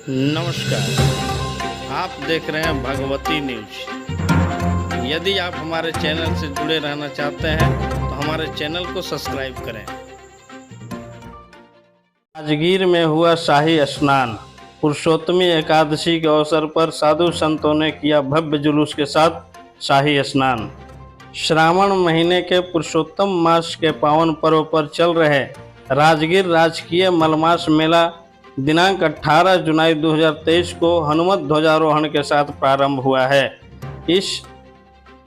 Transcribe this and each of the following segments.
नमस्कार, आप देख रहे हैं भगवती न्यूज। यदि आप हमारे चैनल से जुड़े रहना चाहते हैं तो हमारे चैनल को सब्सक्राइब करें। राजगीर में हुआ शाही स्नान। पुरुषोत्तमी एकादशी के अवसर पर साधु संतों ने किया भव्य जुलूस के साथ शाही स्नान। श्रावण महीने के पुरुषोत्तम मास के पावन पर्व पर चल रहे राजगीर राजकीय मलमास मेला दिनांक 18 जुलाई 2023 को हनुमत ध्वजारोहण के साथ प्रारंभ हुआ है। इस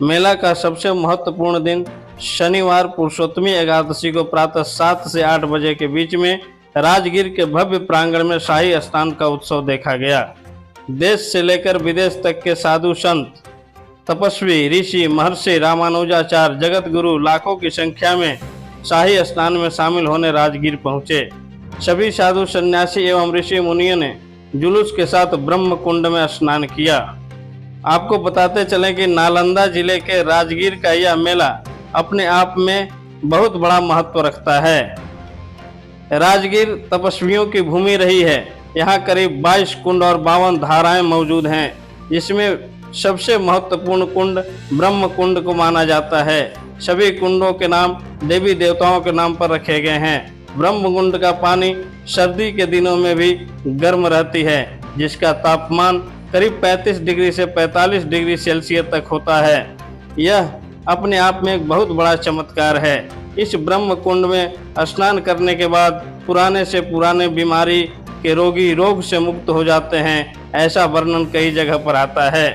मेला का सबसे महत्वपूर्ण दिन शनिवार पुरुषोत्तमी एकादशी को प्रातः 7 से 8 बजे के बीच में राजगीर के भव्य प्रांगण में शाही स्नान का उत्सव देखा गया। देश से लेकर विदेश तक के साधु संत, तपस्वी, ऋषि, महर्षि, रामानुजाचार्य, जगत गुरु लाखों की संख्या में शाही स्नान में शामिल होने राजगीर पहुंचे। सभी साधु सन्यासी एवं ऋषि मुनियों ने जुलूस के साथ ब्रह्म कुंड में स्नान किया। आपको बताते चलें कि नालंदा जिले के राजगीर का यह मेला अपने आप में बहुत बड़ा महत्व रखता है। राजगीर तपस्वियों की भूमि रही है। यहाँ करीब 22 कुंड और 52 धाराएं मौजूद हैं, जिसमें सबसे महत्वपूर्ण कुंड ब्रह्म कुंड को माना जाता है। सभी कुंडों के नाम देवी देवताओं के नाम पर रखे गए हैं। ब्रह्म कुंड का पानी सर्दी के दिनों में भी गर्म रहती है, जिसका तापमान करीब 35 डिग्री से 45 डिग्री सेल्सियस तक होता है। यह अपने आप में एक बहुत बड़ा चमत्कार है। इस ब्रह्म कुंड में स्नान करने के बाद पुराने से पुराने बीमारी के रोगी रोग से मुक्त हो जाते हैं, ऐसा वर्णन कई जगह पर आता है।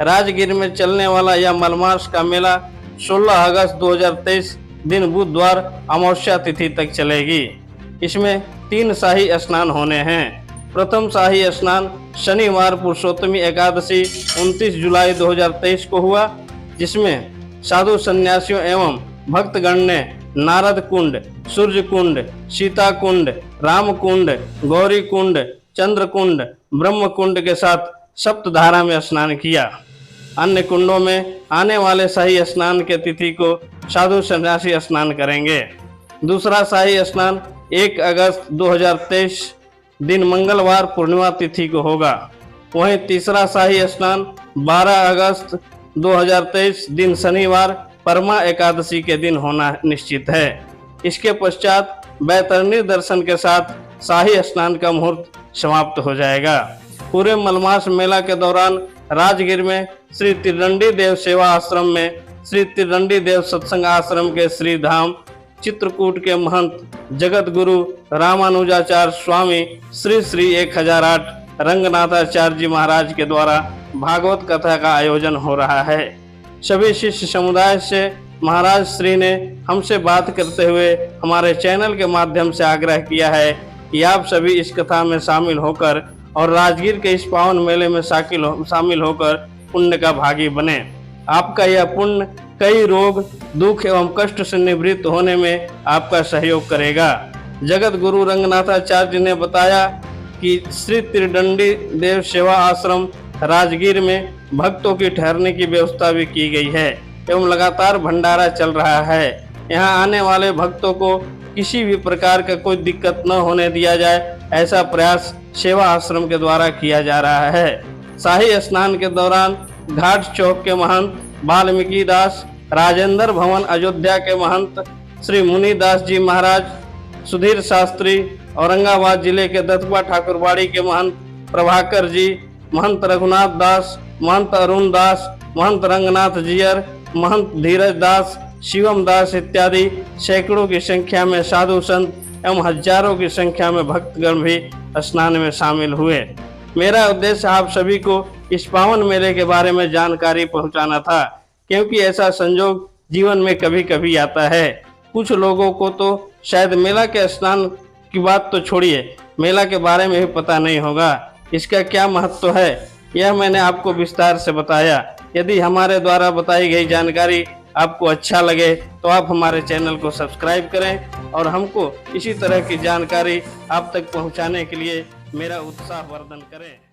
राजगीर में चलने वाला यह मलमास का मेला 16 अगस्त 2023 दिन बुधवार अमावस्या तिथि तक चलेगी। इसमें 3 शाही स्नान होने हैं। प्रथम शाही स्नान शनिवार पुरुषोत्तमी एकादशी 29 जुलाई 2023 को हुआ, जिसमें साधु सन्यासियों एवं भक्तगण ने नारद कुंड, सूर्य कुंड, सीता कुंड, राम कुंड, गौरी कुंड, चंद्र कुंड, ब्रह्म कुंड के साथ सप्तधारा में स्नान किया। अन्य कुंडों में आने वाले शाही स्नान के तिथि को साधु सन्यासी स्नान करेंगे। दूसरा शाही स्नान 1 अगस्त 2023 दिन मंगलवार पूर्णिमा तिथि को होगा। वहीं तीसरा शाही स्नान 12 अगस्त 2023 दिन शनिवार परमा एकादशी के दिन होना निश्चित है। इसके पश्चात बैतरणी दर्शन के साथ शाही स्नान का मुहूर्त समाप्त हो जाएगा। पूरे मलमास मेला के दौरान राजगीर में श्री त्रिदंडी देव सेवा आश्रम में श्री त्रिदंडी देव सत्संग आश्रम के श्री धाम चित्रकूट के महंत जगत गुरु रामानुजाचार्य स्वामी श्री श्री 1008 रंगनाथाचार्य जी महाराज के द्वारा भागवत कथा का आयोजन हो रहा है। सभी शिष्य समुदाय से महाराज श्री ने हमसे बात करते हुए हमारे चैनल के माध्यम से आग्रह किया है कि आप सभी इस कथा में शामिल होकर और राजगीर के इस पावन मेले में शामिल होकर पुण्य का भागी बने। आपका यह पुण्य कई रोग, दुख एवं कष्ट से निवृत्त होने में आपका सहयोग करेगा। जगत गुरु रंगनाथाचार्य ने बताया कि श्री त्रिदंडी देव सेवा आश्रम राजगीर में भक्तों की ठहरने की व्यवस्था भी की गई है एवं लगातार भंडारा चल रहा है। यहाँ आने वाले भक्तों को किसी भी प्रकार का कोई दिक्कत न होने दिया जाए, ऐसा प्रयास सेवा आश्रम के द्वारा किया जा रहा है। शाही स्नान के दौरान घाट चौक के महंत वाल्मीकि दास, राजेंद्र भवन अयोध्या के महंत श्री मुनिदास जी महाराज, सुधीर शास्त्री, औरंगाबाद जिले के दत्तवा ठाकुरबाड़ी के महंत प्रभाकर जी, महंत रघुनाथ दास, महंत अरुण दास, महंत रंगनाथ जियर, महंत धीरज दास, शिवम दास इत्यादि सैकड़ों की संख्या में साधु संत एवं हजारों की संख्या में भक्तगण भी स्नान में शामिल हुए। मेरा उद्देश्य आप सभी को इस पावन मेले के बारे में जानकारी पहुंचाना था, क्योंकि ऐसा संजोग जीवन में कभी कभी आता है। कुछ लोगों को तो शायद मेला के स्नान की बात तो छोड़िए, मेला के बारे में भी पता नहीं होगा इसका क्या महत्व है। यह मैंने आपको विस्तार से बताया। यदि हमारे द्वारा बताई गई जानकारी आपको अच्छा लगे तो आप हमारे चैनल को सब्सक्राइब करें और हमको इसी तरह की जानकारी आप तक पहुंचाने के लिए मेरा उत्साह वर्धन करें।